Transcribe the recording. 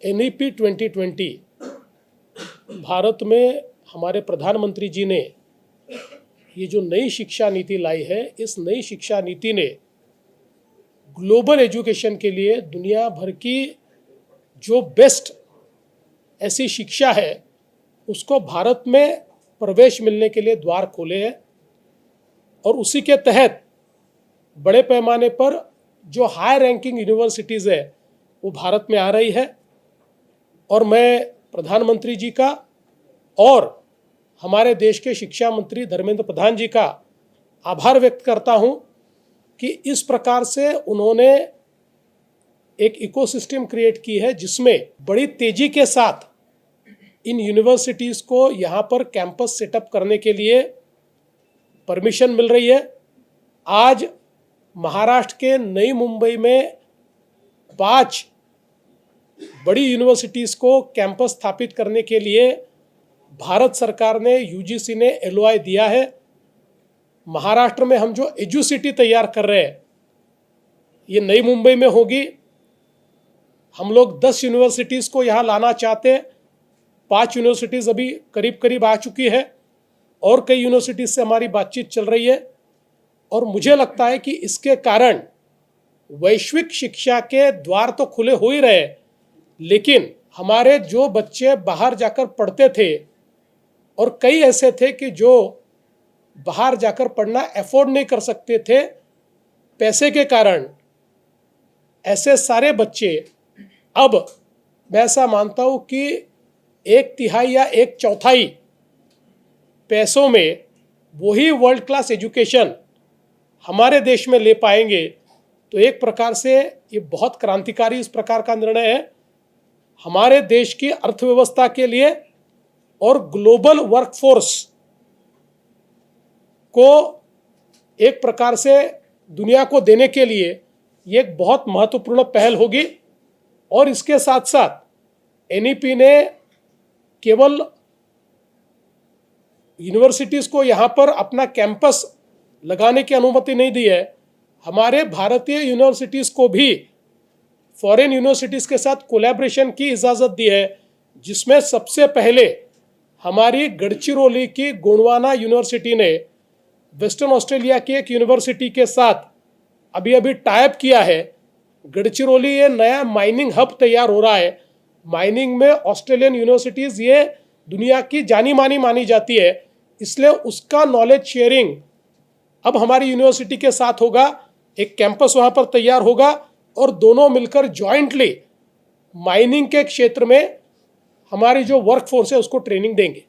NEP 2020 Bharat में हमारे प्रधानमंत्री जी ने ये जो नई शिक्षा नीति लाई है, इस नई शिक्षा नीति ने ग्लोबल एजुकेशन के लिए दुनिया भर की जो बेस्ट ऐसी शिक्षा है उसको भारत में प्रवेश मिलने के लिए द्वार खोले हैं। और उसी के तहत बड़े पैमाने पर जो हाई रैंकिंग यूनिवर्सिटीज़ है वो भारत में आ रही है। और मैं प्रधानमंत्री जी का और हमारे देश के शिक्षा मंत्री धर्मेंद्र प्रधान जी का आभार व्यक्त करता हूं कि इस प्रकार से उन्होंने एक इकोसिस्टम क्रिएट की है जिसमें बड़ी तेजी के साथ इन यूनिवर्सिटीज़ को यहाँ पर कैंपस सेटअप करने के लिए परमिशन मिल रही है। आज महाराष्ट्र के नई मुंबई में 5 बड़ी यूनिवर्सिटीज़ को कैंपस स्थापित करने के लिए भारत सरकार ने UGC ने LOI दिया है। महाराष्ट्र में हम जो एजुसिटी तैयार कर रहे हैं ये नई मुंबई में होगी। हम लोग 10 यूनिवर्सिटीज़ को यहाँ लाना चाहते हैं। 5 यूनिवर्सिटीज़ अभी करीब करीब आ चुकी है और कई यूनिवर्सिटीज़ से हमारी बातचीत चल रही है। और मुझे लगता है कि इसके कारण वैश्विक शिक्षा के द्वार तो खुले हो ही रहे, लेकिन हमारे जो बच्चे बाहर जाकर पढ़ते थे और कई ऐसे थे कि जो बाहर जाकर पढ़ना अफोर्ड नहीं कर सकते थे पैसे के कारण, ऐसे सारे बच्चे अब मैं ऐसा मानता हूँ कि 1/3 या 1/4 पैसों में वही वर्ल्ड क्लास एजुकेशन हमारे देश में ले पाएंगे। तो एक प्रकार से ये बहुत क्रांतिकारी इस प्रकार का निर्णय है हमारे देश की अर्थव्यवस्था के लिए और ग्लोबल वर्कफोर्स को एक प्रकार से दुनिया को देने के लिए ये एक बहुत महत्वपूर्ण पहल होगी। और इसके साथ साथ NEP ने केवल यूनिवर्सिटीज़ को यहाँ पर अपना कैंपस लगाने की अनुमति नहीं दी है, हमारे भारतीय यूनिवर्सिटीज़ को भी फॉरेन यूनिवर्सिटीज़ के साथ कोलैबोरेशन की इजाज़त दी है, जिसमें सबसे पहले हमारी गढ़चिरौली की गोंडवाना यूनिवर्सिटी ने वेस्टर्न ऑस्ट्रेलिया की एक यूनिवर्सिटी के साथ अभी टाइप किया है। गढ़चिरौली ये नया माइनिंग हब तैयार हो रहा है। माइनिंग में ऑस्ट्रेलियन यूनिवर्सिटीज़ ये दुनिया की जानी मानी जाती है, इसलिए उसका नॉलेज शेयरिंग अब हमारी यूनिवर्सिटी के साथ होगा। एक कैंपस वहाँ पर तैयार होगा और दोनों मिलकर जॉइंटली माइनिंग के क्षेत्र में हमारी जो वर्कफोर्स है उसको ट्रेनिंग देंगे।